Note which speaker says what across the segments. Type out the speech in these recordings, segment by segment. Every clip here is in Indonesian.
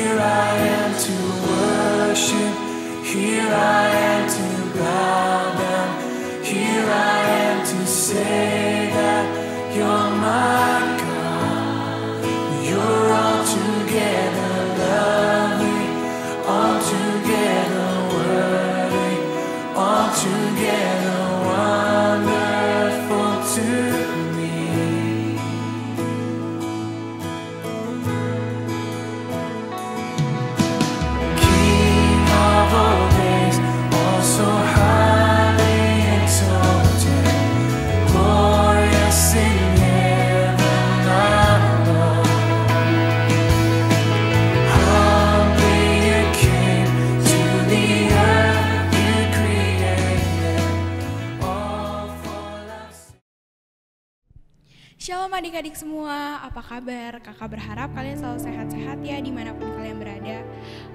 Speaker 1: Here I am to worship, here I am to bow down, here I am to say that you're my God. You're altogether lovely, altogether worthy, altogether wonderful to me. King of all days, also highly exalted, glorious in heaven above. Humbly you came to the earth, you created all for us.
Speaker 2: Shalom adik-adik semua, apa kabar? Kakak berharap kalian selalu sehat-sehat ya dimanapun kalian berada.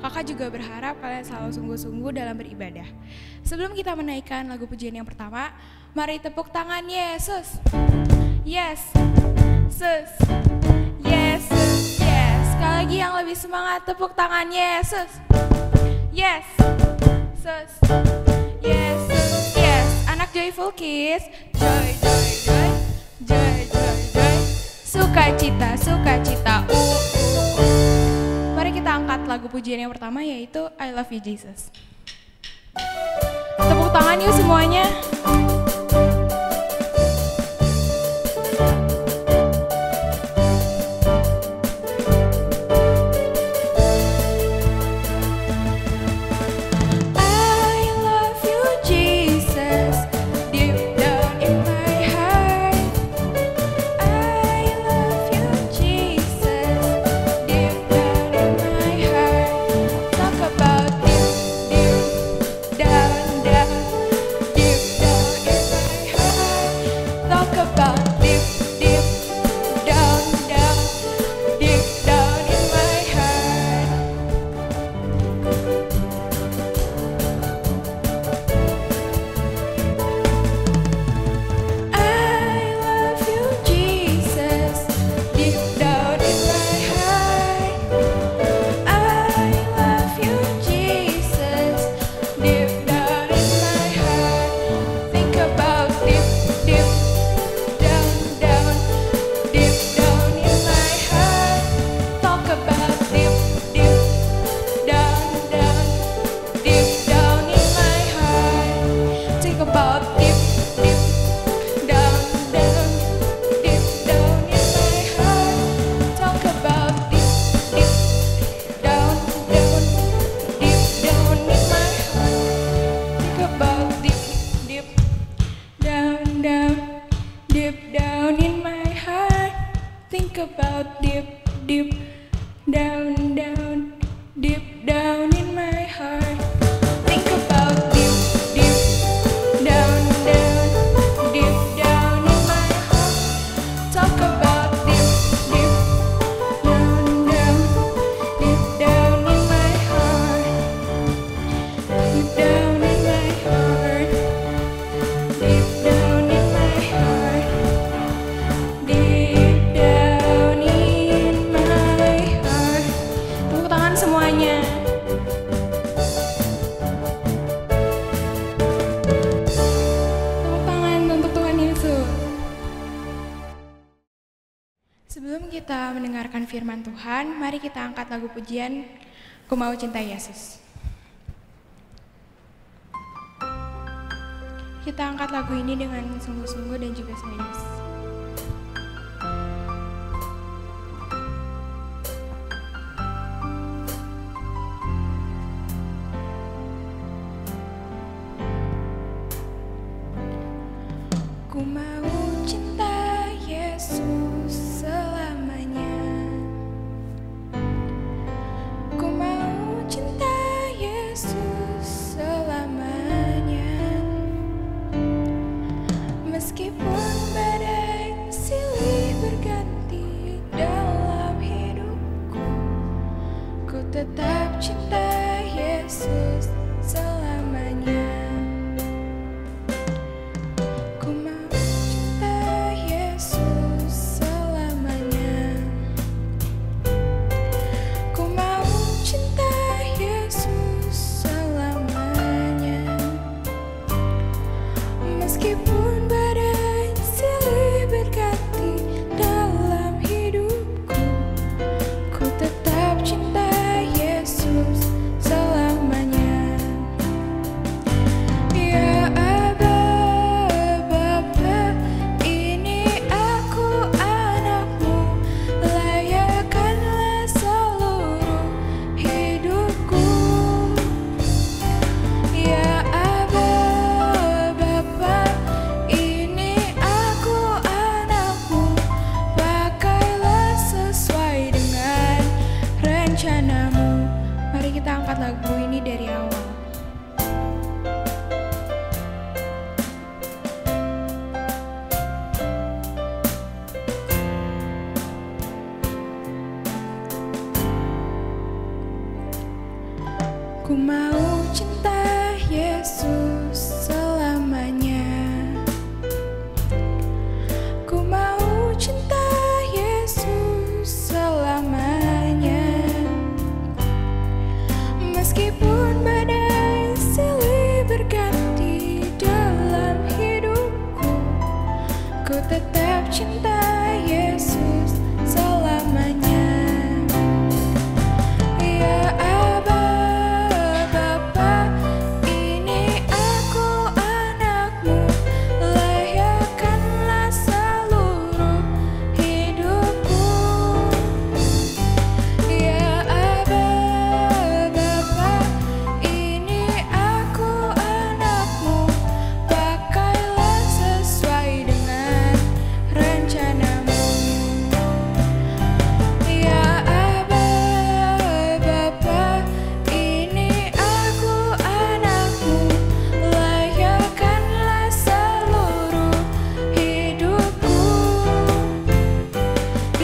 Speaker 2: Kakak juga berharap kalian selalu sungguh-sungguh dalam beribadah. Sebelum kita menaikkan lagu pujian yang pertama, mari tepuk tangan Yesus. Yes, Yesus, Yesus, yes. Sekali lagi yang lebih semangat, tepuk tangan Yesus. Yes, Yesus, Yesus, yes. Anak Joyful Kids, joy, joy, joy, joy, joy, joy. Sukacita, sukacita, Mari kita angkat lagu pujian yang pertama yaitu I Love You Jesus. Tepuk tangan yuk semuanya. I love you Jesus, deep down in my heart. I love you Jesus, deep down in my heart. Talk about deep, deep down, down, deep down in my heart. Talk about deep, deep down, down, deep down in my heart. I love you Jesus, deep down in my heart. I love you Jesus, deep down in my heart. Think about deep, deep down, down, deep down in my heart. Talk about deep, deep down, down, deep down in my heart. Think about deep, deep down, down, deep down in my heart. Talk about deep, deep down, down, deep down in my heart. Think about deep, deep down, down, deep down in my heart. Think about deep, deep down, down, deep down in my heart. Think about deep, deep down, down, deep down in my heart. Talk about deep, deep down, down, deep down in my heart. Deep down in my heart. Deep down in my heart. Deep down in my heart. Tepuk tangan semuanya. Tepuk tangan untuk Tuhan Yesus. Sebelum kita mendengarkan firman Tuhan, mari kita angkat lagu pujian Ku Mau Cinta Yesus. Kita angkat lagu ini dengan sungguh-sungguh dan juga serius. Ku mau cinta Yesus selamanya. Ku mau cinta Yesus selamanya. Meskipun badai silih berganti dalam hidupku, ku tetap cinta Yesus selamanya. Ku mau cinta Yesus selamanya. Ku mau cinta Mari kita angkat lagu ini dari awal. Ku mau cinta Yesus selamanya. Ku mau cinta Yesus selamanya. Meskipun badai silih berganti dalam hidupku, ku tetap cinta Yesus selamanya. Ya Aba, Bapa, ini aku anakmu, layakkanlah seluruh hidupku. Ya Aba, Bapa, ini aku anakmu, pakailah sesuai dengan rencanamu. Ya Aba, Bapa, ini aku anakmu, layakkanlah seluruh hidupku.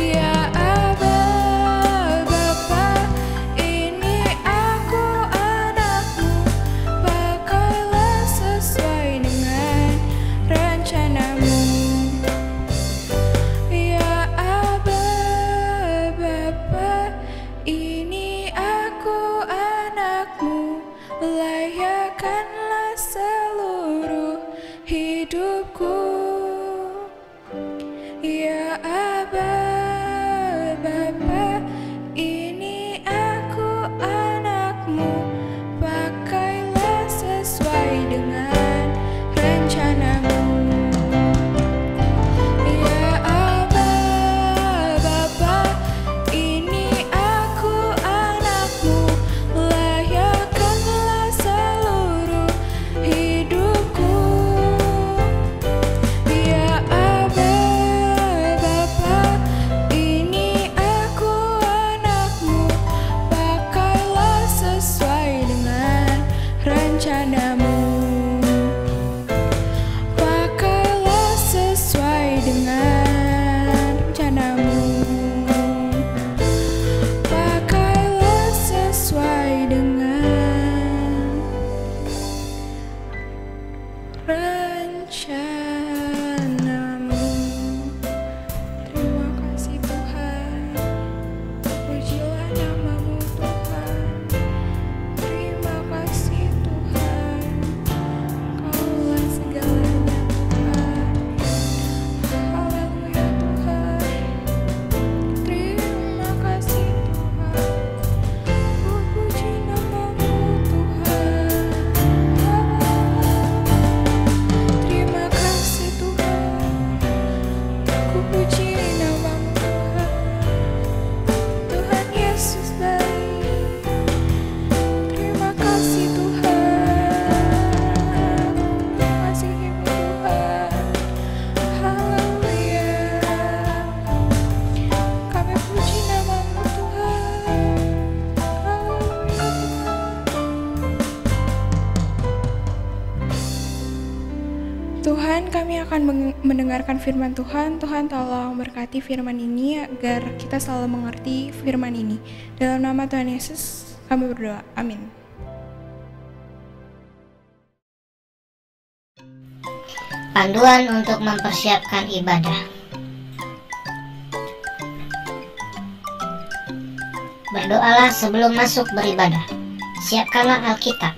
Speaker 2: Ya Aba, Bapa, ini aku anakmu, pakailah sesuai dengan rencanamu. Ya Aba, Bapa, ini aku anakmu, layakkanlah seluruh hidupku. Ya Aba, Bapa, ini aku anakmu, pakailah sesuai dengan rencanamu. Ya Aba, Bapa, ini aku anakmu, layakkanlah seluruh hidupku. Ya Aba, Bapa, ini aku anakmu, pakailah sesuai dengan rencanamu. Pakailah sesuai dengan rencanamu. Pakailah sesuai dengan rencanamu. Terima kasih Tuhan. Pujilah namamu Tuhan. Terima kasih Tuhan. Kaulah segalanya Tuhan. Haleluya Tuhan. Terima kasih Tuhan. Ku puji namamu Tuhan. Terima kasih Tuhan. Ku puji namamu Tuhan. Tuhan Yesus baik. Terima kasih Tuhan. Mengasihimu Tuhan. Haleluya. Kami puji namamu Tuhan. Haleluya Tuhan. Tuhan, kami akan mendengarkan firman Tuhan. Tuhan tolong berkati firman ini agar kita selalu mengerti firman ini. Dalam nama Tuhan Yesus kami berdoa. Amin.
Speaker 3: Panduan untuk mempersiapkan ibadah. Berdoalah sebelum masuk beribadah. Siapkanlah Alkitab.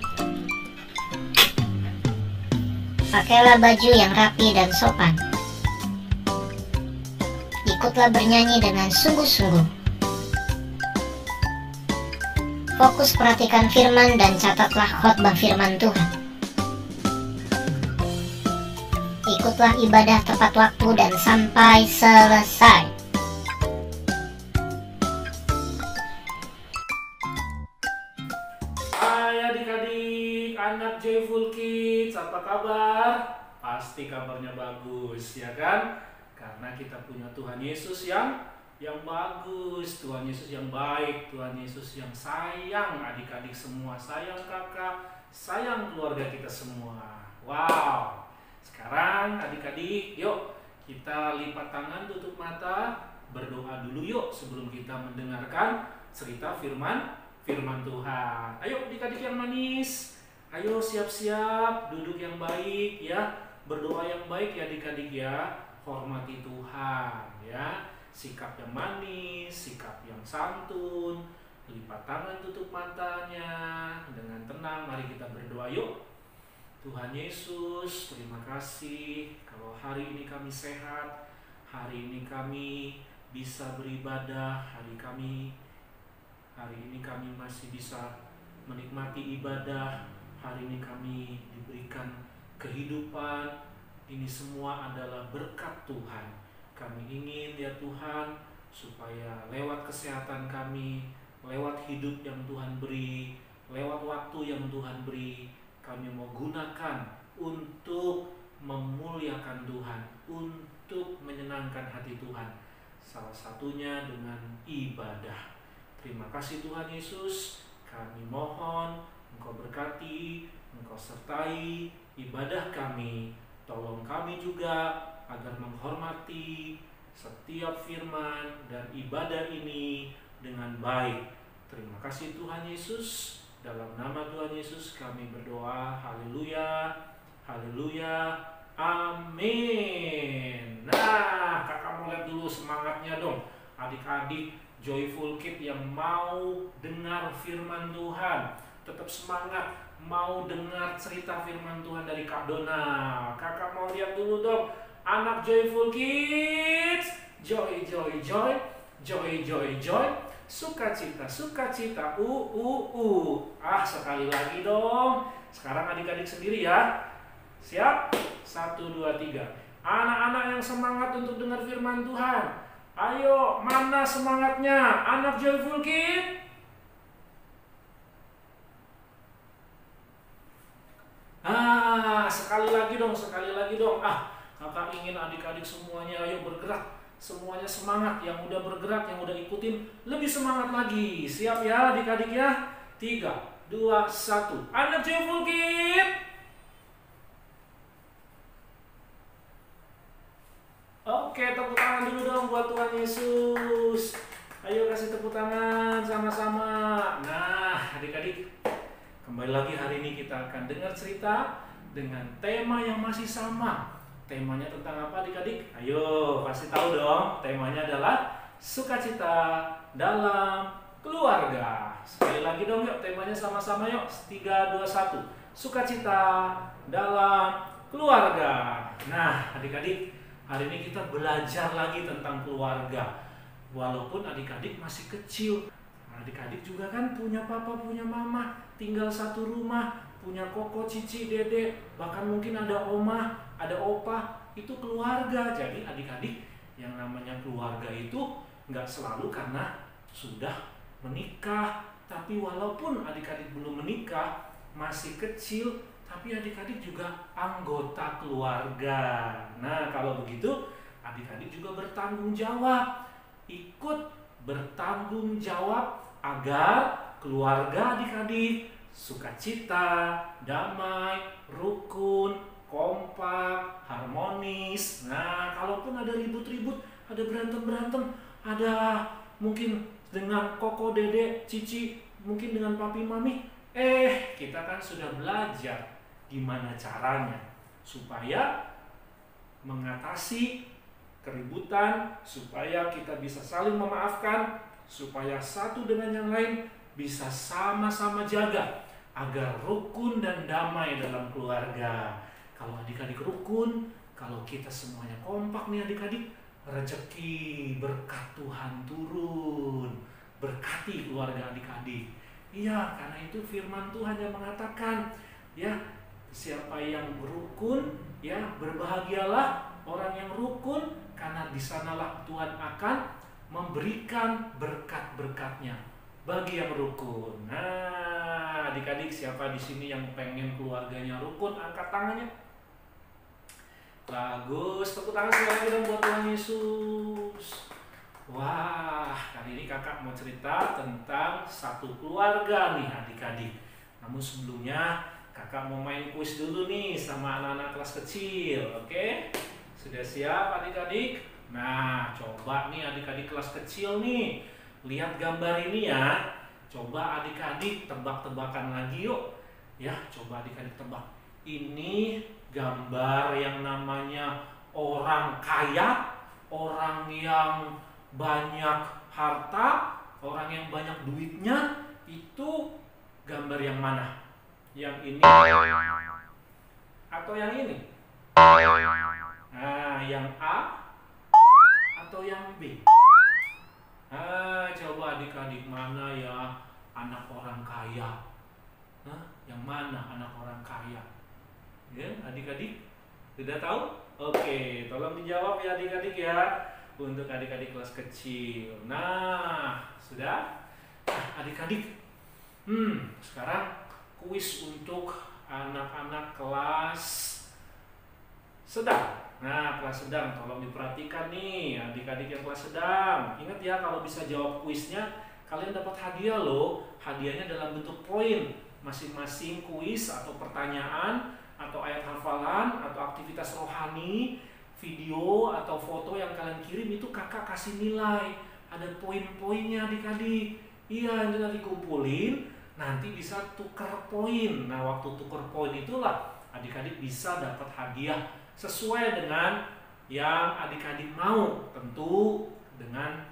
Speaker 3: Pakailah baju yang rapi dan sopan. Ikutlah bernyanyi dengan sungguh-sungguh. Fokus perhatikan firman dan catatlah khotbah firman Tuhan. Ikutlah ibadah tepat waktu dan sampai selesai.
Speaker 4: Hai adik-adik, anak Joyful Kids, apa kabar? Pasti kabarnya bagus, ya kan? Karena kita punya Tuhan Yesus yang yang bagus, Tuhan Yesus yang baik, Tuhan Yesus yang sayang adik-adik semua, sayang kakak, sayang keluarga kita semua. Wow. Sekarang adik-adik, yuk kita lipat tangan, tutup mata, berdoa dulu yuk sebelum kita mendengarkan cerita firman Tuhan. Ayo adik-adik yang manis, ayo siap-siap, duduk yang baik ya, berdoa yang baik ya adik-adik ya, hormati Tuhan ya, sikap yang manis, sikap yang santun, lipat tangan, tutup matanya, dengan tenang mari kita berdoa yuk. Tuhan Yesus, terima kasih kalau hari ini kami sehat, hari ini kami bisa beribadah, hari ini kami masih bisa menikmati ibadah, hari ini kami diberikan kehidupan. Ini semua adalah berkat Tuhan. Kami ingin ya Tuhan, supaya lewat kesehatan kami, lewat hidup yang Tuhan beri, lewat waktu yang Tuhan beri, kami mau gunakan untuk memuliakan Tuhan, untuk menyenangkan hati Tuhan. Salah satunya dengan ibadah. Terima kasih Tuhan Yesus, kami mohon Engkau berkati, Engkau sertai ibadah kami. Tolong kami juga agar menghormati setiap firman dan ibadah ini dengan baik. Terima kasih Tuhan Yesus. Dalam nama Tuhan Yesus kami berdoa. Haleluya, haleluya, amin. Nah, kakak mau lihat dulu semangatnya dong. Adik-adik Joyful Kid yang mau dengar firman Tuhan, tetap semangat, mau dengar cerita firman Tuhan dari Kak Dona. Kakak mau lihat dulu dong, anak Joyful Kids, joy, joy, joy, joy, joy, joy, sukacita, sukacita, sekali lagi dong. Sekarang adik-adik sendiri ya. Siap? 1, 2, 3. Anak-anak yang semangat untuk dengar firman Tuhan, ayo, mana semangatnya anak Joyful Kid? Sekali lagi dong, sekali lagi dong. Kakak ingin adik-adik semuanya ayo bergerak, semuanya semangat. Yang udah bergerak, yang udah ikutin, lebih semangat lagi. Siap ya adik-adik ya? 3, 2, 1. Anak Joyful Kid. Oke, tepuk tangan dulu dong buat Tuhan Yesus. Ayo kasih tepuk tangan sama-sama. Nah, adik-adik, kembali lagi hari ini kita akan dengar cerita dengan tema yang masih sama. Temanya tentang apa adik-adik? Ayo, kasih tahu dong. Temanya adalah sukacita dalam keluarga. Sekali lagi dong yuk, temanya sama-sama yuk. 3, 2, 1. Sukacita dalam keluarga. Nah, adik-adik, hari ini kita belajar lagi tentang keluarga. Walaupun adik-adik masih kecil, adik-adik juga kan punya papa, punya mama, tinggal satu rumah, punya koko, cici, dede, bahkan mungkin ada oma, ada opa, itu keluarga. Jadi adik-adik, yang namanya keluarga itu nggak selalu karena sudah menikah. Tapi walaupun adik-adik belum menikah, masih kecil, tapi adik-adik juga anggota keluarga. Nah, kalau begitu, adik-adik juga bertanggung jawab. Ikut bertanggung jawab agar keluarga adik-adik sukacita, damai, rukun, kompak, harmonis. Nah, kalaupun ada ribut-ribut, ada berantem-berantem, ada mungkin dengan koko, dede, cici, mungkin dengan papi, mami, kita kan sudah belajar gimana caranya supaya mengatasi keributan, supaya kita bisa saling memaafkan, supaya satu dengan yang lain bisa sama-sama jaga agar rukun dan damai dalam keluarga. Kalau adik-adik rukun, kalau kita semuanya kompak nih adik-adik, rezeki berkat Tuhan turun, berkati keluarga adik-adik. Iya, karena itu firman Tuhan yang mengatakan, ya, siapa yang berukun, ya, berbahagialah orang yang rukun, karena di sanalah Tuhan akan memberikan berkat-berkatnya bagi yang rukun. Nah, adik-adik, siapa di sini yang pengen keluarganya rukun? Angkat tangannya. Bagus, tepuk tangan sekali lagi dong buat Tuhan Yesus. Wah, kali ini kakak mau cerita tentang satu keluarga nih adik-adik. Namun sebelumnya kakak mau main kuis dulu nih sama anak-anak kelas kecil, oke? Sudah siap adik-adik? Nah, coba nih adik-adik kelas kecil nih, lihat gambar ini ya. Coba adik-adik tebak-tebakan lagi yuk. Ya, coba adik-adik tebak. Ini gambar yang namanya orang kaya, orang yang banyak harta, orang yang banyak duitnya, itu gambar yang mana? Yang ini atau yang ini? Nah, yang A atau yang B? Coba adik-adik, mana ya anak orang kaya? Yang mana anak orang kaya? Ya, adik-adik sudah tahu? Oke, tolong dijawab ya adik-adik ya. Untuk adik-adik kelas kecil. Nah, sudah? Nah, adik-adik. Sekarang kuis untuk anak-anak kelas sedang. Nah, kelas sedang, tolong diperhatikan nih adik-adik yang kelas sedang. Ingat ya, kalau bisa jawab kuisnya, kalian dapat hadiah loh. Hadiahnya dalam bentuk poin. Masing-masing kuis atau pertanyaan, atau ayat hafalan, atau aktivitas rohani, video atau foto yang kalian kirim itu kakak kasih nilai. Ada poin-poinnya adik-adik. Iya, itu nanti kumpulin, nanti bisa tukar poin. Nah, waktu tukar poin itulah adik-adik bisa dapat hadiah sesuai dengan yang adik-adik mau. Tentu dengan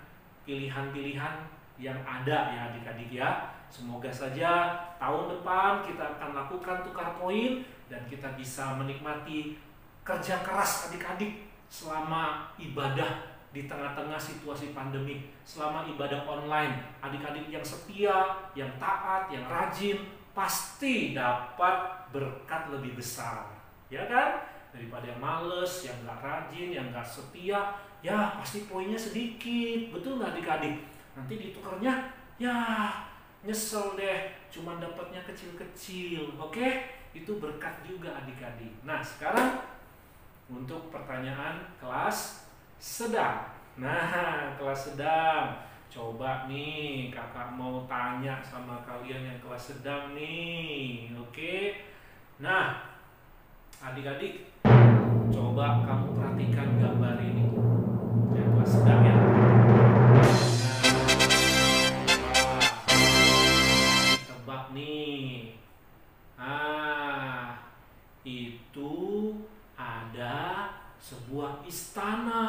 Speaker 4: pilihan-pilihan yang ada ya adik-adik ya. Semoga saja tahun depan kita akan lakukan tukar poin dan kita bisa menikmati kerja keras adik-adik selama ibadah di tengah-tengah situasi pandemi, selama ibadah online. Adik-adik yang setia, yang taat, yang rajin pasti dapat berkat lebih besar, ya kan? Daripada yang males, yang gak rajin, yang gak setia, ya pasti poinnya sedikit, betul nggak adik-adik? Nanti ditukernya, ya nyesel deh, cuman dapatnya kecil-kecil, oke? Itu berkat juga adik-adik. Nah, sekarang untuk pertanyaan kelas sedang. Nah, kelas sedang. Coba nih kakak mau tanya sama kalian yang kelas sedang nih. Oke. Nah, adik-adik, coba kamu perhatikan gambar ini. Yang kelas sedang ya. Nah, tebak nih. Itu ada sebuah istana,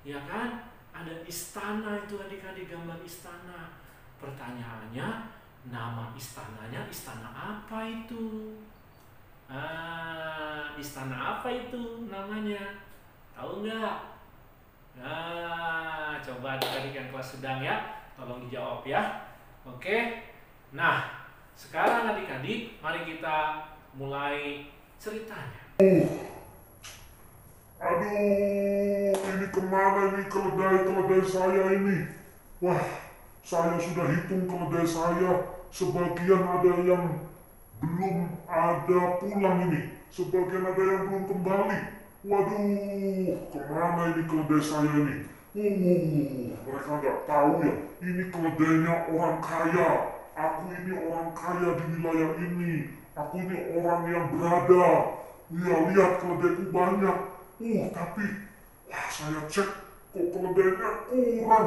Speaker 4: ya kan? Ada istana itu adik-adik, gambar istana. Pertanyaannya, nama istananya istana apa itu? Istana apa itu namanya? Tahu nggak? Nah, coba adik-adik yang kelas sedang ya, tolong dijawab ya. Oke. Nah, sekarang adik-adik, mari kita mulai ceritanya.
Speaker 5: Aduh, ini kemana ini keledai-keledai saya ini? Wah, saya sudah hitung keledai saya. Sebagian ada yang belum ada pulang ini. Sebagian ada yang belum kembali. Waduh, kemana ini keledai saya ini? Mereka nggak tahu ya, ini keledainya orang kaya. Aku ini orang kaya di wilayah ini. Aku ini orang yang berada. Ya, lihat keledaiku banyak. Tapi saya cek kok keledainya kurang.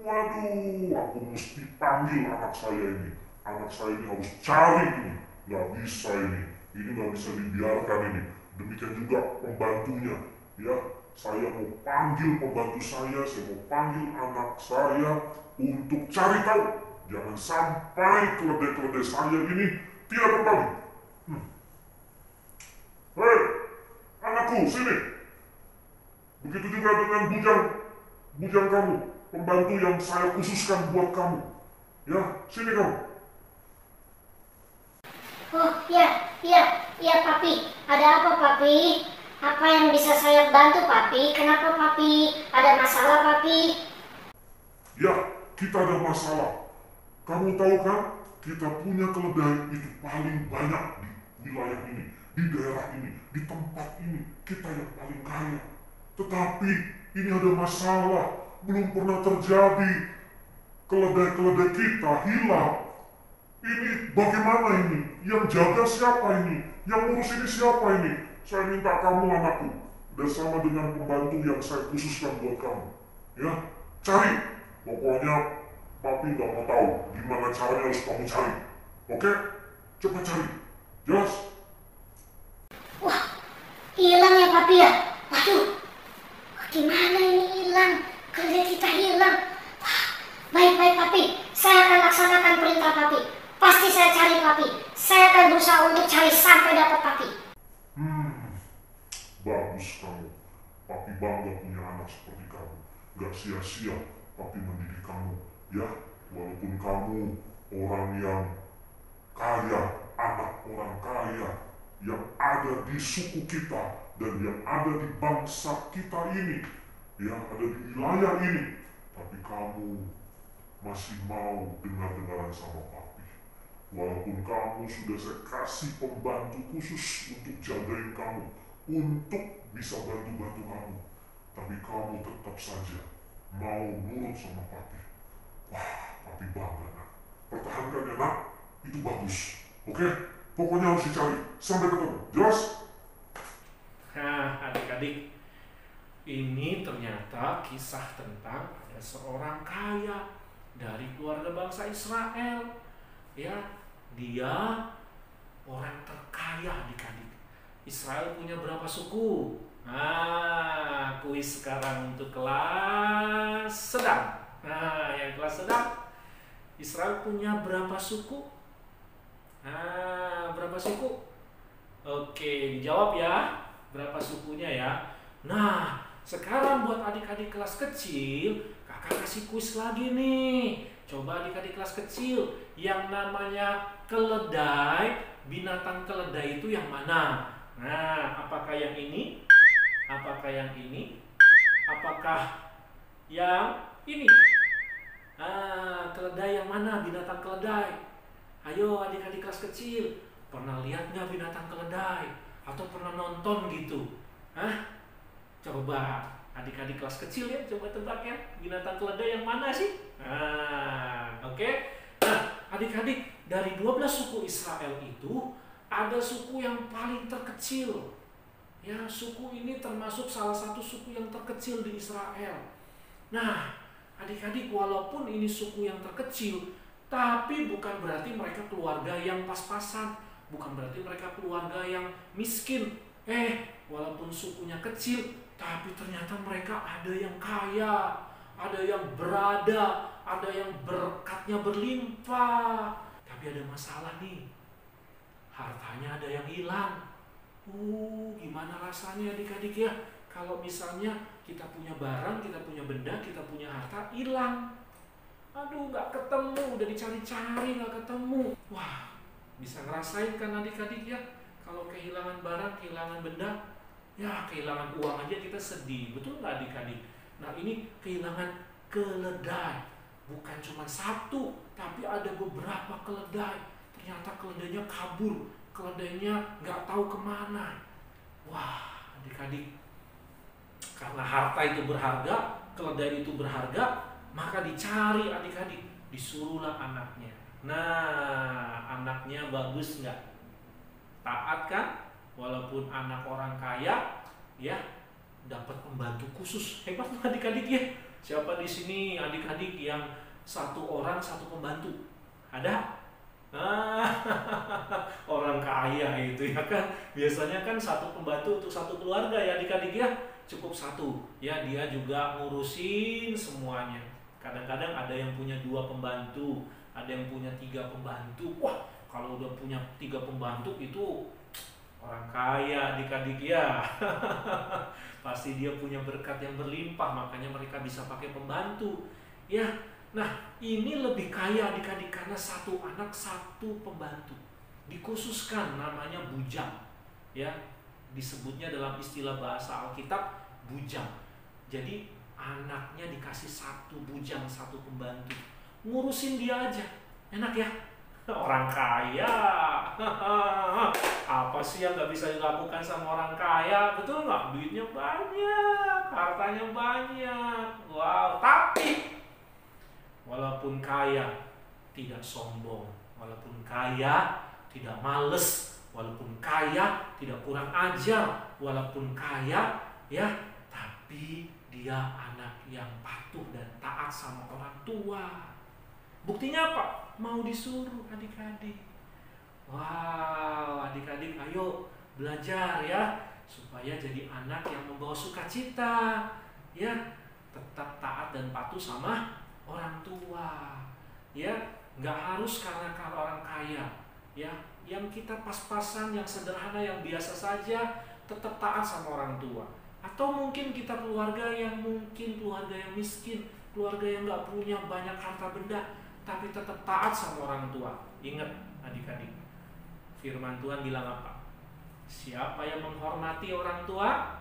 Speaker 5: Waduh, aku mesti panggil anak saya ini. Anak saya ini harus cari ini. Nggak bisa ini. Ini nggak bisa dibiarkan ini. Demikian juga pembantunya. Ya, saya mau panggil pembantu saya mau panggil anak saya untuk cari tahu. Jangan sampai keledai-keledai saya ini tidak kembali. Hei, anakku, sini. Begitu juga dengan bujang kamu, pembantu yang saya khususkan buat kamu. Ya, sini kamu.
Speaker 3: Oh, iya Papi. Ada apa Papi? Apa yang bisa saya bantu Papi? Kenapa Papi? Ada masalah Papi?
Speaker 5: Ya, kita ada masalah. Kamu tahu kan, kita punya keledai itu paling banyak di wilayah ini, di daerah ini, di tempat ini. Kita yang paling kaya. Tetapi ini ada masalah. belum pernah terjadi. Keledai-keledai kita hilang. Ini bagaimana ini? Yang jaga siapa ini? Yang ngurus ini siapa ini? Saya minta kamu anakku, bersama dengan pembantu yang saya khususkan buat kamu. Ya, cari. Pokoknya papi nggak mau tahu gimana caranya, harus kamu cari. Oke? Cepat cari. Jelas?
Speaker 3: Wah, hilang ya papi ya? Waduh, gimana ini hilang? Keledai kita hilang. Wah, baik-baik papi, saya akan laksanakan perintah papi. Pasti saya cari papi. Saya akan berusaha untuk cari sampai dapat papi.
Speaker 5: Bagus kamu. Papi bangga punya anak seperti kamu. Gak sia-sia papi mendidik kamu. Ya, walaupun kamu orang yang kaya, anak orang kaya, yang ada di suku kita dan yang ada di bangsa kita ini, ya, ada di wilayah ini, tapi kamu masih mau dengar-dengaran sama papi. Walaupun kamu sudah saya kasih pembantu khusus untuk jagain kamu, untuk bisa bantu-bantu kamu, tapi kamu tetap saja mau nurut sama papi. Wah, papi bangga nak. Pertahankan ya nak, itu bagus. Oke? Pokoknya harus dicari sampai ketemu. Jelas?
Speaker 4: Nah, adik-adik, ini ternyata kisah tentang ada seorang kaya dari keluarga bangsa Israel. Ya, dia orang terkaya adik-adik. Israel punya berapa suku? Nah, kuis sekarang untuk kelas sedang. Nah, yang kelas sedang, Israel punya berapa suku? Nah, berapa suku? Oke, dijawab ya. Berapa sukunya ya? Nah, sekarang buat adik-adik kelas kecil, kakak kasih kuis lagi nih. Coba adik-adik kelas kecil, yang namanya keledai, binatang keledai itu yang mana? Nah, apakah yang ini? Apakah yang ini? Apakah yang ini? Ah, keledai yang mana? Binatang keledai. Ayo adik-adik kelas kecil, pernah lihat nggak binatang keledai? Atau pernah nonton gitu? Hah? Coba adik-adik kelas kecil ya, coba tebak ya, binatang keledai yang mana sih? Nah, oke. Nah, adik-adik, dari 12 suku Israel itu ada suku yang paling terkecil. Ya, suku ini termasuk salah satu suku yang terkecil di Israel. Nah, adik-adik, walaupun ini suku yang terkecil, tapi bukan berarti mereka keluarga yang pas-pasan, bukan berarti mereka keluarga yang miskin. Walaupun sukunya kecil, tapi ternyata mereka ada yang kaya, ada yang berada, ada yang berkatnya berlimpah. Tapi ada masalah nih, hartanya ada yang hilang. Gimana rasanya adik-adik ya, kalau misalnya kita punya barang, kita punya benda, kita punya harta, hilang. Aduh, gak ketemu, udah dicari-cari gak ketemu. Wah, bisa ngerasain kan adik-adik ya, kalau kehilangan barang, kehilangan benda, ya kehilangan uang aja kita sedih, betul gak adik-adik? Nah, ini kehilangan keledai, bukan cuma satu, tapi ada beberapa keledai. Ternyata keledainya kabur, keledainya gak tahu kemana. Wah, adik-adik, karena harta itu berharga, keledai itu berharga, maka dicari adik-adik, disuruhlah anaknya. Nah, anaknya bagus nggak? Taat kan? Walaupun anak orang kaya, ya dapat pembantu khusus. Hebat adik-adik ya. Siapa di sini adik-adik yang satu orang satu pembantu? Ada? Orang kaya itu ya kan. Biasanya kan satu pembantu untuk satu keluarga ya adik-adik ya. Cukup satu. Ya, dia juga ngurusin semuanya. Kadang-kadang ada yang punya 2 pembantu, ada yang punya 3 pembantu. Wah, kalau udah punya 3 pembantu itu orang kaya adik-adik ya. Pasti dia punya berkat yang berlimpah, makanya mereka bisa pakai pembantu. Ya, nah ini lebih kaya adik-adik karena satu anak satu pembantu. Dikhususkan namanya bujang. Ya, disebutnya dalam istilah bahasa Alkitab bujang. Jadi anaknya dikasih 1 bujang, 1 pembantu, ngurusin dia aja, enak ya, orang kaya. Apa sih yang nggak bisa dilakukan sama orang kaya? Betul nggak? Duitnya banyak, hartanya banyak. Wow, tapi walaupun kaya tidak sombong, walaupun kaya tidak males, walaupun kaya tidak kurang ajar, walaupun kaya ya, tapi dia anak yang patuh dan taat sama orang tua. Buktinya apa? Mau disuruh adik-adik. Wow, adik-adik ayo belajar ya, supaya jadi anak yang membawa sukacita ya, tetap taat dan patuh sama orang tua ya. Nggak harus karena orang kaya ya, yang kita pas-pasan, yang sederhana, yang biasa saja, tetap taat sama orang tua. Atau mungkin kita keluarga yang miskin, keluarga yang nggak punya banyak harta benda, tapi tetap taat sama orang tua. Ingat adik-adik, firman Tuhan bilang apa? Siapa yang menghormati orang tua,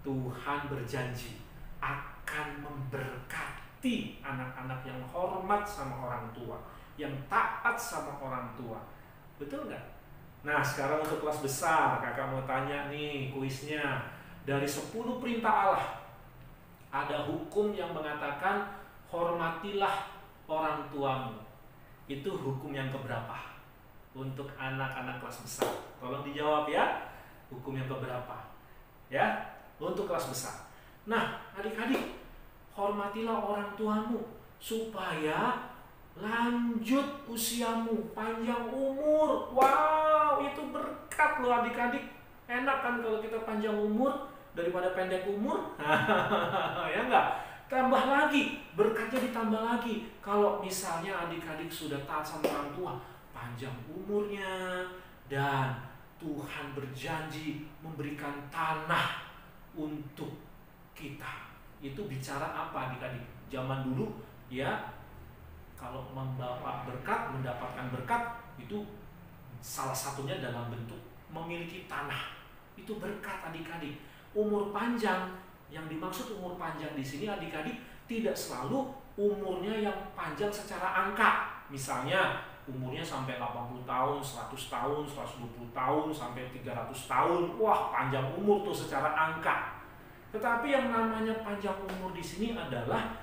Speaker 4: Tuhan berjanji akan memberkati anak-anak yang hormat sama orang tua, yang taat sama orang tua. Betul nggak? Nah, sekarang untuk kelas besar, kakak mau tanya nih kuisnya. Dari 10 perintah Allah, ada hukum yang mengatakan hormatilah orang tuamu. Itu hukum yang keberapa? Untuk anak-anak kelas besar, tolong dijawab ya. Hukum yang keberapa? Ya, untuk kelas besar. Nah, adik-adik, hormatilah orang tuamu supaya lanjut usiamu, panjang umur. Wow, itu berkat loh adik-adik. Enak kan kalau kita panjang umur daripada pendek umur? Ya enggak? Tambah lagi, berkatnya ditambah lagi. Kalau misalnya adik-adik sudah taat sama orang tua, panjang umurnya, dan Tuhan berjanji memberikan tanah untuk kita. Itu bicara apa adik-adik? Zaman dulu ya, kalau membawa berkat, mendapatkan berkat, itu salah satunya dalam bentuk memiliki tanah. Itu berkat adik-adik. Umur panjang, yang dimaksud umur panjang di sini adik-adik tidak selalu umurnya yang panjang secara angka. Misalnya umurnya sampai 80 tahun, 100 tahun, 120 tahun, sampai 300 tahun. Wah, panjang umur tuh secara angka. Tetapi yang namanya panjang umur di sini adalah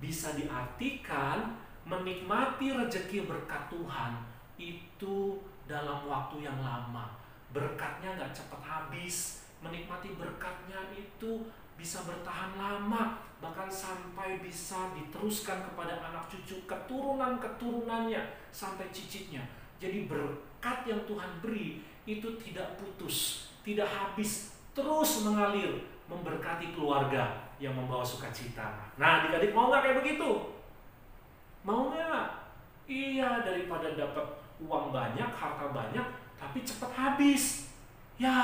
Speaker 4: bisa diartikan menikmati rezeki berkat Tuhan itu dalam waktu yang lama. Berkatnya nggak cepat habis. Menikmati berkatnya itu bisa bertahan lama, bahkan sampai bisa diteruskan kepada anak cucu, keturunan-keturunannya, sampai cicitnya. Jadi berkat yang Tuhan beri itu tidak putus, tidak habis, terus mengalir, memberkati keluarga yang membawa sukacita. Nah, adik-adik mau nggak kayak begitu? Mau nggak? Iya, daripada dapat uang banyak, harta banyak, tapi cepat habis. Ya,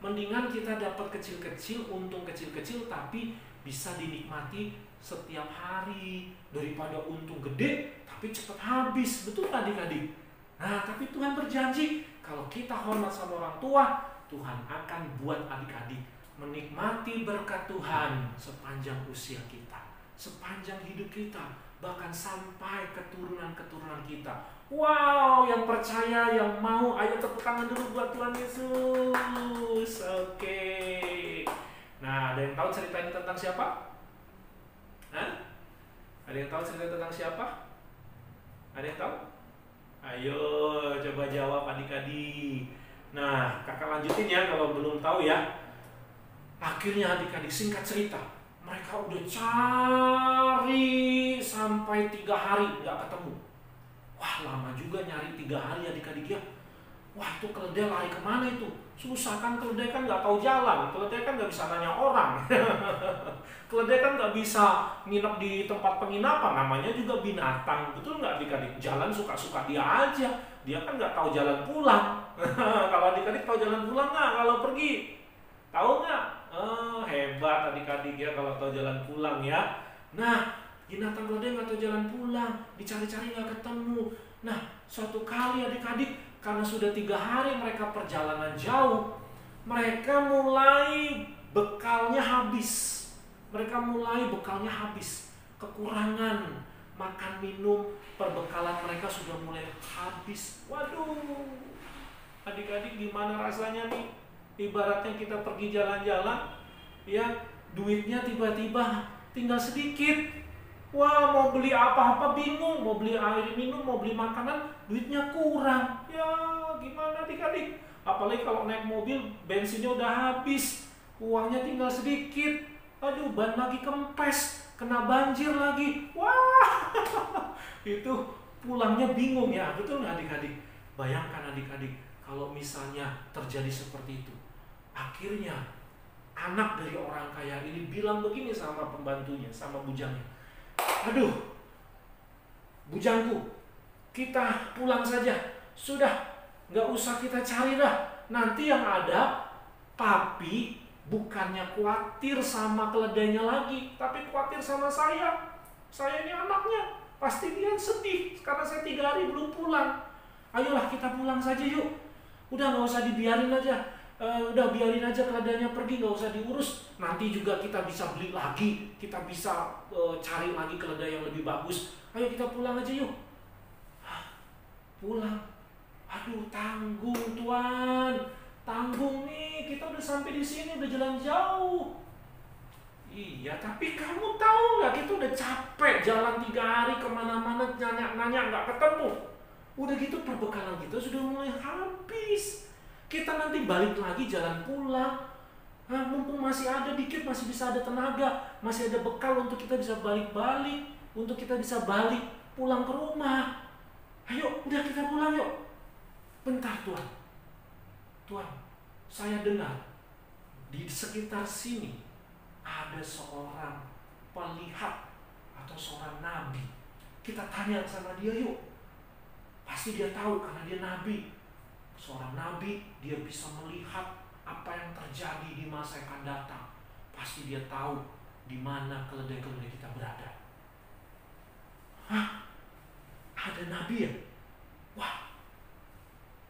Speaker 4: mendingan kita dapat kecil-kecil, untung kecil-kecil, tapi bisa dinikmati setiap hari, daripada untung gede tapi cepat habis. Betul adik-adik? Nah, tapi Tuhan berjanji kalau kita hormat sama orang tua, Tuhan akan buat adik-adik menikmati berkat Tuhan sepanjang usia kita, sepanjang hidup kita, bahkan sampai keturunan-keturunan kita. Wow, yang percaya, yang mau, ayo tepuk tangan dulu buat Tuhan Yesus. Oke. Nah, ada yang tahu cerita ini tentang siapa? Hah? Ada yang tahu cerita tentang siapa? Ada yang tahu? Ayo, coba jawab adik-adik. Nah, kakak lanjutin ya kalau belum tahu ya. Akhirnya adik-adik, singkat cerita, mereka udah cari sampai 3 hari nggak ketemu. Wah, lama juga nyari 3 hari adik-adik ya. Wah, itu keledai lari kemana itu? Susah kan, keledai kan nggak tahu jalan. Keledai kan nggak bisa nanya orang. Keledai kan nggak bisa nginep di tempat penginapan. Namanya juga binatang. Betul nggak adik-adik? Jalan suka-suka dia aja. Dia kan nggak tahu jalan pulang. Kalau adik-adik tahu jalan pulang nggak kalau pergi? Tahu nggak? Hebat adik-adik ya kalau tahu jalan pulang ya. Nah, binatang keledai nggak tahu jalan pulang, dicari-cari nggak ketemu. Nah, suatu kali adik-adik, karena sudah 3 hari mereka perjalanan jauh, mereka mulai bekalnya habis. Kekurangan makan minum, perbekalan mereka sudah mulai habis. Waduh, Adik-adik gimana rasanya nih? Ibaratnya kita pergi jalan-jalan, ya duitnya tiba-tiba tinggal sedikit. Wah, mau beli apa-apa bingung, mau beli air minum, mau beli makanan, duitnya kurang. Ya gimana adik-adik? Apalagi kalau naik mobil, bensinnya udah habis, uangnya tinggal sedikit. Aduh, ban lagi kempes, kena banjir lagi. Wah, itu pulangnya bingung ya, betul nggak adik-adik? Bayangkan adik-adik, kalau misalnya terjadi seperti itu, akhirnya anak dari orang kaya ini bilang begini sama pembantunya, sama bujangnya, aduh, bujangku, kita pulang saja, sudah, nggak usah kita cari dah. Nanti yang ada, papi bukannya khawatir sama keledainya lagi, tapi khawatir sama saya. Saya ini anaknya, pasti dia sedih karena saya 3 hari belum pulang. Ayolah kita pulang saja yuk. Udah nggak usah dibiarin aja. Udah biarin aja keledainya pergi, nggak usah diurus. Nanti juga kita bisa beli lagi, kita bisa cari lagi keledai yang lebih bagus. Ayo kita pulang aja yuk. Pulang. Aduh, tanggung Tuan, tanggung nih. Kita udah sampai di sini, udah jalan jauh. Iya, tapi kamu tahu nggak? Kita udah capek jalan 3 hari kemana-mana nanya-nanya nggak ketemu. Udah gitu perbekalan kita sudah mulai habis. Kita nanti balik lagi jalan pulang. Mumpung masih ada dikit, masih bisa ada tenaga, masih ada bekal untuk kita bisa balik-balik, untuk kita bisa balik pulang ke rumah. Ayo, udah kita pulang yuk. Bentar Tuan. Tuan, saya dengar di sekitar sini ada seorang pelihat atau seorang nabi. Kita tanya sama dia yuk. Pasti dia tahu karena dia nabi. Seorang nabi, dia bisa melihat apa yang terjadi di masa yang akan datang. Pasti dia tahu di mana keledai-keledai kita berada. Hah? Ada nabi ya? Wah,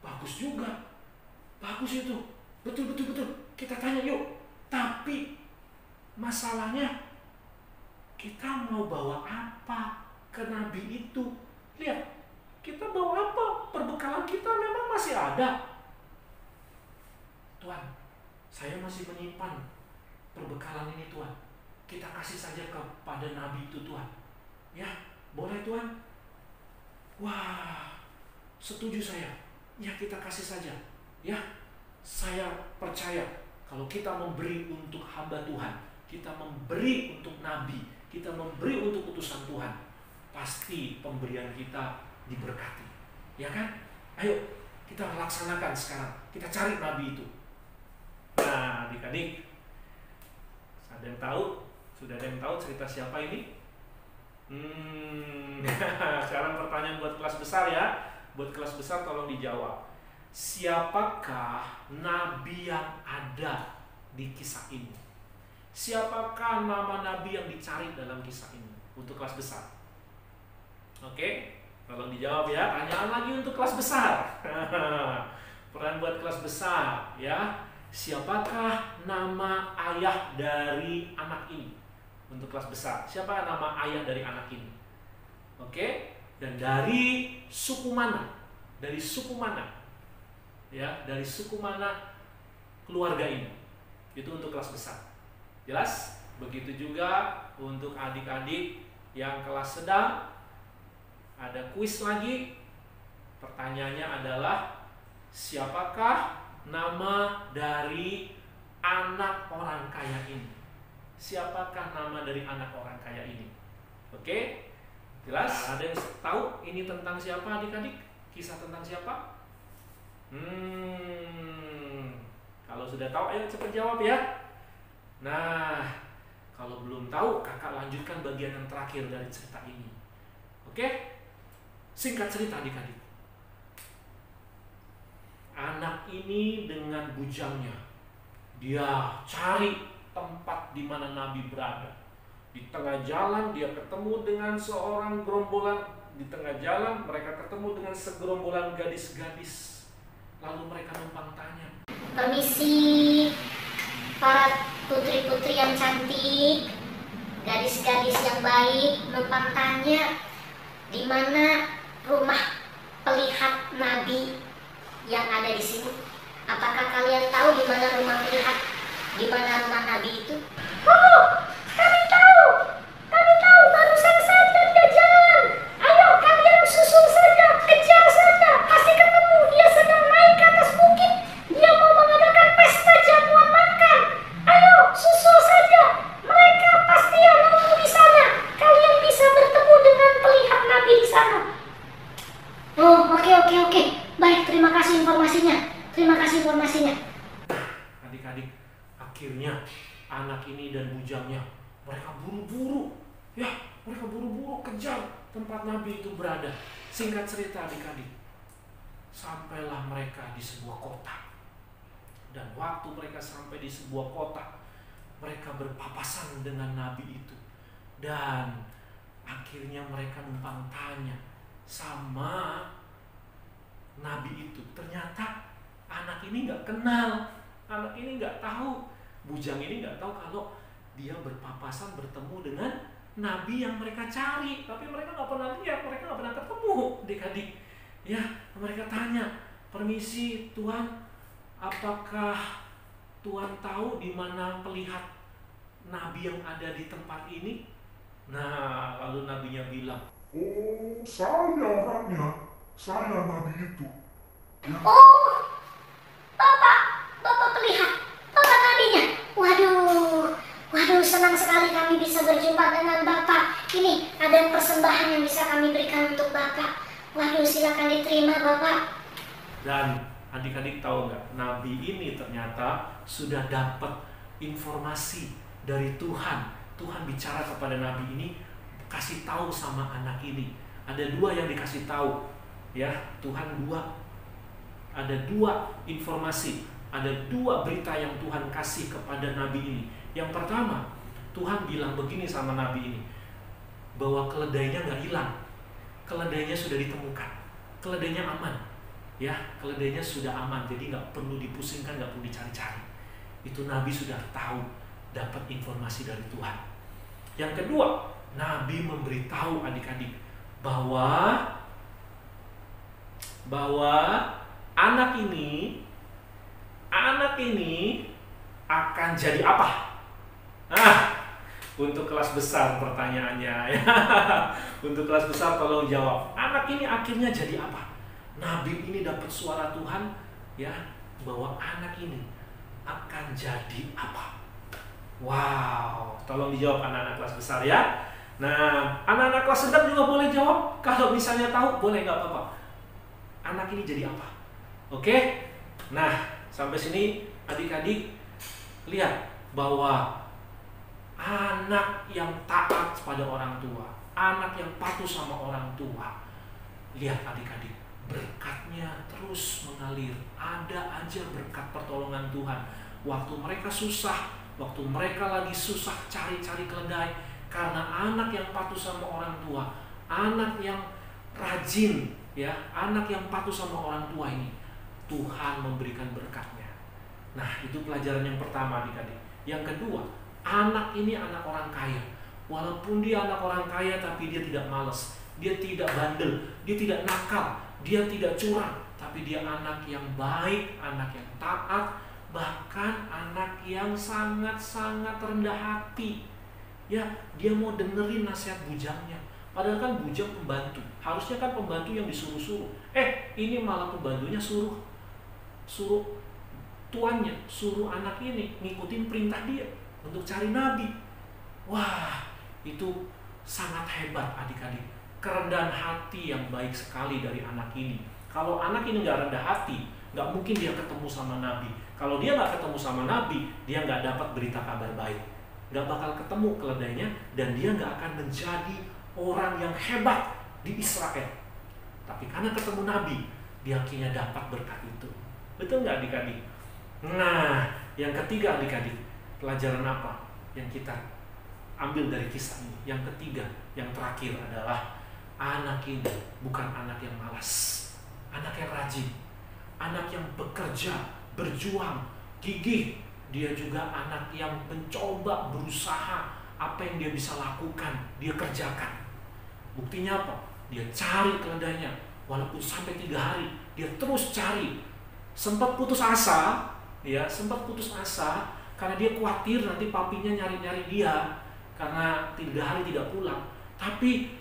Speaker 4: bagus juga. Bagus itu. Betul. Kita tanya yuk. Tapi masalahnya, kita mau bawa apa ke nabi itu? Lihat, kita bawa apa? Perbekalan kita memang masih ada. Tuan, saya masih menyimpan perbekalan ini Tuan. Kita kasih saja kepada nabi itu Tuan. Ya, boleh Tuan? Wah, setuju saya. Ya, kita kasih saja. Ya, saya percaya kalau kita memberi untuk hamba Tuhan, kita memberi untuk nabi, kita memberi untuk utusan Tuhan, pasti pemberian kita diberkati. Ya kan? Ayo, kita laksanakan sekarang. Kita cari nabi itu. Nah, adik-adik, ada yang tahu? Sudah ada yang tahu cerita siapa ini? Sekarang pertanyaan buat kelas besar ya. Buat kelas besar tolong dijawab. Siapakah nabi yang ada di kisah ini? Siapakah nama nabi yang dicari dalam kisah ini? Untuk kelas besar. Oke, tolong dijawab ya. Tanyaan lagi untuk kelas besar. Peran buat kelas besar ya. Siapakah nama ayah dari anak ini? Untuk kelas besar, siapa nama ayah dari anak ini? Oke, dan dari suku mana? Dari suku mana? Ya, dari suku mana keluarga ini? Itu untuk kelas besar. Jelas? Begitu juga untuk adik-adik yang kelas sedang. Ada kuis lagi. Pertanyaannya adalah, siapakah nama dari anak orang kaya ini? Siapakah nama dari anak orang kaya ini? Oke? Jelas? Nah, ada yang tahu ini tentang siapa adik-adik? Kisah tentang siapa? Kalau sudah tahu, ayo cepat jawab ya. Nah, kalau belum tahu, kakak lanjutkan bagian yang terakhir dari cerita ini. Oke? Singkat cerita adik-adik. Anak ini dengan bujangnya, dia cari tempat di mana nabi berada. Di tengah jalan dia ketemu dengan seorang gerombolan. Di tengah jalan mereka ketemu dengan segerombolan gadis-gadis. Lalu mereka numpang tanya,
Speaker 3: Permisi, para putri-putri yang cantik, gadis-gadis yang baik, numpang tanya di mana rumah pelihat nabi. yang ada di sini? Apakah kalian tahu di mana rumah melihat? Di mana rumah Nabi itu? Oh, kami tahu. Kami tahu, barusan saja dia jalan. Ayo kalian susul saja, kejar saja. Pasti ketemu, dia sedang naik ke atas bukit. Dia mau mengadakan pesta jamuan makan. Ayo susul saja. Mereka pasti yang nunggu di sana. Kalian bisa bertemu dengan pelihat Nabi di sana. Oh, oke. Baik, terima kasih informasinya.
Speaker 4: Adik-adik, akhirnya anak ini dan bujangnya mereka buru-buru kejar tempat Nabi itu berada. Singkat cerita adik-adik, sampailah mereka di sebuah kota. Dan waktu mereka sampai di sebuah kota, mereka berpapasan dengan Nabi itu. Dan akhirnya mereka numpang tanya sama Nabi itu. Ternyata anak ini nggak kenal, anak ini nggak tahu, bujang ini nggak tahu kalau dia berpapasan bertemu dengan Nabi yang mereka cari. Tapi mereka nggak pernah lihat, mereka nggak pernah ketemu, adik-adik. Ya, mereka tanya, permisi Tuhan, apakah Tuhan tahu di mana pelihat Nabi yang ada di tempat ini? Nah, lalu Nabinya bilang,
Speaker 5: Oh, saya orangnya. Saya Nabi itu.
Speaker 3: Oh, Bapak pelihat, Bapak Nabinya. Waduh, senang sekali kami bisa berjumpa dengan Bapak. Ini ada persembahan yang bisa kami berikan untuk Bapak. Waduh, silakan diterima Bapak.
Speaker 4: dan adik-adik tahu nggak, Nabi ini ternyata sudah dapat informasi dari Tuhan. Tuhan bicara kepada Nabi ini, kasih tahu sama anak ini. Ada dua yang dikasih tahu, ya Tuhan dua. Ada dua informasi, ada dua berita yang Tuhan kasih kepada Nabi ini. Yang pertama, Tuhan bilang begini sama Nabi ini, bahwa keledainya nggak hilang, keledainya sudah ditemukan, keledainya aman, ya keledainya sudah aman, jadi nggak perlu dipusingkan, nggak perlu dicari-cari. Itu Nabi sudah tahu, dapat informasi dari Tuhan. Yang kedua, Nabi memberitahu adik-adik bahwa anak ini akan jadi apa? Untuk kelas besar pertanyaannya ya. Untuk kelas besar tolong jawab. Anak ini akhirnya jadi apa? Nabi ini dapat suara Tuhan ya, bahwa anak ini akan jadi apa? Wow, tolong dijawab anak-anak kelas besar ya. Nah, anak-anak kelas sedang juga boleh jawab. Kalau misalnya tahu, boleh nggak apa-apa. Anak ini jadi apa? Oke? Nah, sampai sini adik-adik lihat bahwa anak yang taat pada orang tua, anak yang patuh sama orang tua, lihat adik-adik, berkatnya terus mengalir. Ada aja berkat pertolongan Tuhan. Waktu mereka susah, waktu mereka lagi susah cari-cari keledai, karena anak yang patuh sama orang tua, anak yang rajin, ya, anak yang patuh sama orang tua ini, Tuhan memberikan berkatnya. Nah, itu pelajaran yang pertama adik-adik. Yang kedua, anak ini anak orang kaya. Walaupun dia anak orang kaya, tapi dia tidak malas, dia tidak bandel, dia tidak nakal, dia tidak curang, tapi dia anak yang baik, anak yang taat, bahkan anak yang sangat-sangat rendah hati. Ya, dia mau dengerin nasihat bujangnya. Padahal kan bujang pembantu, harusnya kan pembantu yang disuruh-suruh. Ini malah pembantunya suruh tuannya, suruh anak ini ngikutin perintah dia untuk cari Nabi. Wah, itu sangat hebat adik-adik. Kerendahan hati yang baik sekali dari anak ini. Kalau anak ini nggak rendah hati, nggak mungkin dia ketemu sama Nabi. Kalau dia nggak ketemu sama Nabi, dia nggak dapat berita kabar baik, nggak bakal ketemu keledainya, dan dia nggak akan menjadi orang yang hebat di Israel. Tapi karena ketemu Nabi, dia akhirnya dapat berkat itu. Betul nggak adik-adik? Nah, yang ketiga adik-adik, pelajaran apa yang kita ambil dari kisah ini? Yang ketiga, yang terakhir adalah anak ini bukan anak yang malas, anak yang rajin, anak yang bekerja, berjuang, gigih. Dia juga anak yang mencoba, berusaha, apa yang dia bisa lakukan, dia kerjakan. Buktinya apa? Dia cari keledainya, walaupun sampai 3 hari, dia terus cari. sempat putus asa, ya, sempat putus asa karena dia khawatir nanti papinya nyari-nyari dia karena 3 hari tidak pulang. Tapi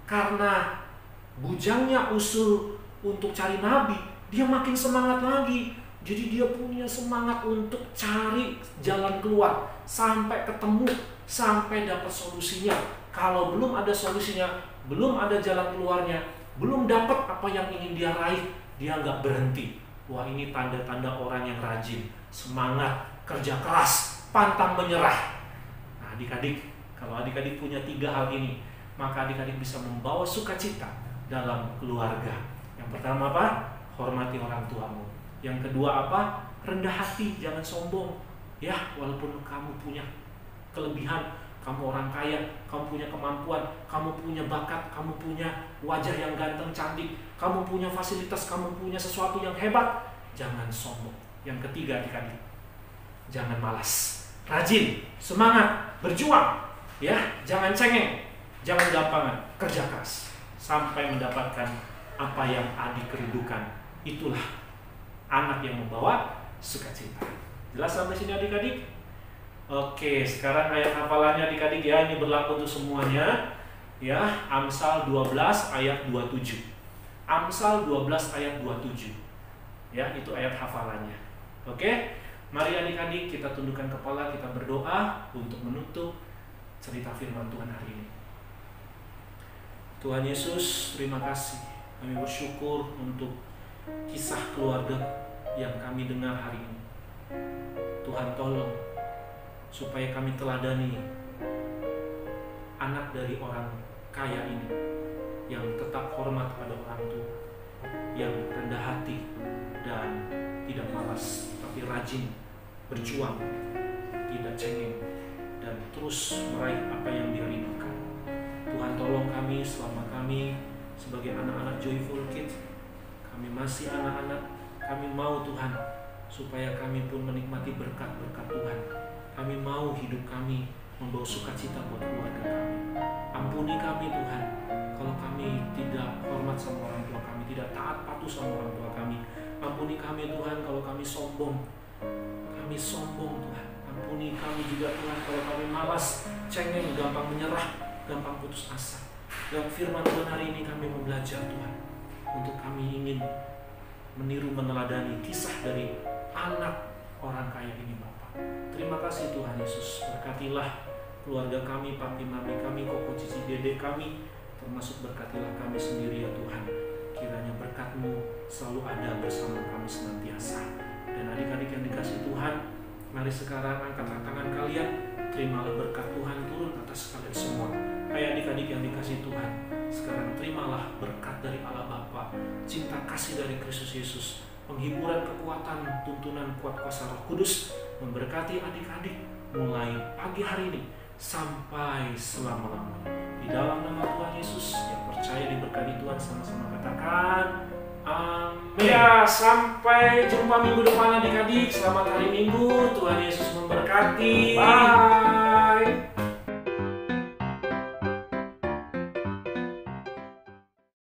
Speaker 4: karena bujangnya usul untuk cari nabi, dia makin semangat lagi. Jadi dia punya semangat untuk cari jalan keluar sampai ketemu, sampai dapat solusinya. Kalau belum ada solusinya, belum ada jalan keluarnya, belum dapat apa yang ingin dia raih, dia nggak berhenti. Wah, ini tanda-tanda orang yang rajin, semangat, kerja keras, pantang menyerah. Nah, adik-adik, kalau adik-adik punya 3 hal ini, maka adik-adik bisa membawa sukacita dalam keluarga. Yang pertama apa? Hormati orang tuamu. Yang kedua apa? Rendah hati, jangan sombong. Ya, walaupun kamu punya kelebihan, kamu orang kaya, kamu punya kemampuan, kamu punya bakat, kamu punya wajah yang ganteng, cantik, kamu punya fasilitas, kamu punya sesuatu yang hebat, jangan sombong. Yang ketiga adik-adik, jangan malas. Rajin, semangat, berjuang. Ya, jangan cengeng, jangan gampangan, kerja keras sampai mendapatkan apa yang adik rindukan. Itulah anak yang membawa sukacita. Jelas sampai sini adik-adik? Oke, sekarang ayat hafalannya adik-adik ya, ini berlaku untuk semuanya. Ya, Amsal 12 ayat 27. Amsal 12 ayat 27. Ya, itu ayat hafalannya. Oke, mari adik-adik kita tundukkan kepala, kita berdoa untuk menutup cerita firman Tuhan hari ini. Tuhan Yesus, terima kasih. Kami bersyukur untuk kisah keluarga yang kami dengar hari ini. Tuhan tolong supaya kami teladani anak dari orang kaya ini yang tetap hormat pada orang tua, yang rendah hati dan tidak malas, tapi rajin berjuang, tidak cengeng, dan terus meraih apa yang dia rindukan. Tuhan tolong kami selama kami sebagai anak-anak Joyful Kids, kami masih anak-anak, kami mau Tuhan supaya kami pun menikmati berkat-berkat Tuhan. Kami mau hidup kami membawa sukacita buat keluarga kami. Ampuni kami Tuhan kalau kami tidak hormat sama orang tua kami, tidak taat patuh sama orang tua kami. Ampuni kami Tuhan kalau kami sombong. Kami sombong Tuhan. Ampuni kami juga Tuhan kalau kami malas, cengeng, gampang menyerah, gampang putus asa. Dan firman Tuhan hari ini kami mau belajar Tuhan, untuk kami ingin meniru meneladani kisah dari anak orang kaya ini Bapa. Terima kasih Tuhan Yesus, berkatilah keluarga kami, papi mami kami, koko cici dedek kami, termasuk berkatilah kami sendiri ya Tuhan. Kiranya berkat-Mu selalu ada bersama kami senantiasa. Dan adik-adik yang dikasih Tuhan, mari sekarang angkat tangan kalian, terimalah berkat Tuhan turun atas kalian semua. Hai adik-adik yang dikasih Tuhan, sekarang terimalah berkat dari Allah Bapa, cinta kasih dari Kristus Yesus, penghiburan, kekuatan, tuntunan kuat kuasa Roh Kudus memberkati adik-adik mulai pagi hari ini sampai selama-lamanya. Di dalam nama Tuhan Yesus, yang percaya diberkati Tuhan sama-sama katakan amin. Ya, sampai jumpa minggu depan adik-adik. Selamat hari Minggu, Tuhan Yesus memberkati. Bye.